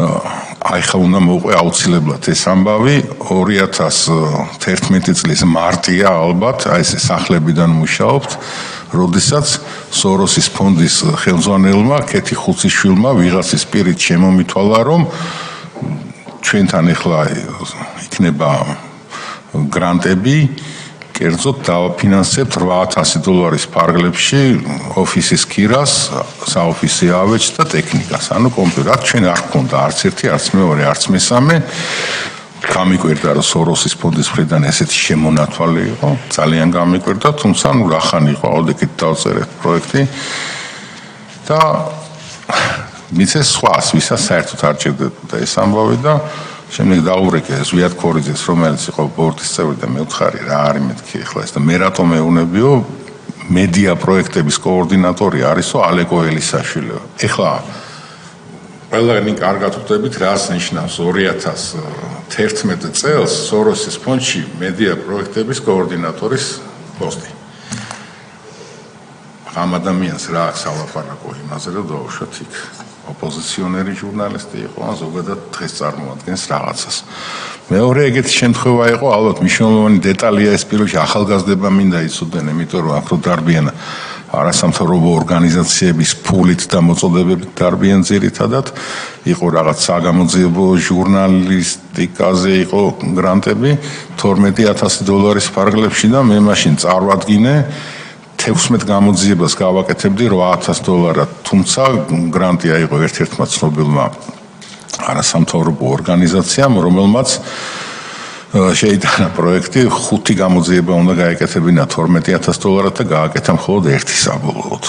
აი ხა უნდა მოუყვე აუცილებლად ეს ამბავი 2011 წლის მარტია ალბათ აი ეს სახლებიდან მუშაობთ როდესაც სოროსის ფონდის ხელმძღვანელმა კეთი ხუციშვილმა ვიღაცის პირით შემომითვალა რომ ჩვენთან ახლა იქნება გრანტები კერძოდ დავაფინანსებთ $8,000 ფარგლებში ოფისის ქირას, საოფისე ავეჯს და ტექნიკას. ანუ კომპიუტერად ჩვენ არ გქონდა არც ერთი, არც მეორე, არც მესამე. გამიკვირდა რომ სოროსის ფონდის მხრიდან ესეთი შემონათვალი იყო, ძალიან გამიკვირდა, თუმცა ნუ რახანი იყო, აუდიტით დავწერეთ პროექტი და მიცეს სხვას, ვისაც საერთოდ არ ჭირდებოდა ეს ამბავი და შემდეგ დაურეკე ზვიად ქორიძეს, რომელიც იყო ბორდის წევრი და მე ვთხარი რა არის მეთქი ახლა ეს და მე რატომ მეუნებიო მედია პროექტების კოორდინატორი არისო ალეკო ელისაშვილი. ეხლა ყველანი კარგად ხვდებით რას ნიშნავს 2011 წელს სოროსის ფონდში მედია პროექტების კოორდინატორის პოსტი. ამ ადამიანს რა აქვს ალაპარაკო იმაზე რომ დაუშვათ იქ ოპოზიციონერი ჟურნალისტი იყო, ან ზოგადად დღეს წარმოადგენს რაღაცას. მეორე ეგეთი შემთხვევა იყო, ალბათ მნიშვნელოვანი დეტალია ეს პირველში ახალგაზრდება მინდა იცოდნენ, იმიტომ რომ აქ რო დარბიან არასამთავრობო ორგანიზაციების ფულით და მოწოდებებით დარბიან ძირითადად, იყო რაღაც საგამოძიებო ჟურნალისტიკაზე იყო გრანტები $12,000 ფარგლებში და მე მაშინ წარვადგინე 16 გამოძიებას გავაკეთებდი $8,000, თუმცა გრანტი აიღო ერთ-ერთმა ცნობილმა არასამთავრობო ორგანიზაციამ, რომელმაც შეიტანა პროექტი 5 გამოძიება უნდა გაეკეთებინა $12,000 და გააკეთა მხოლოდ ერთი საბოლოოდ.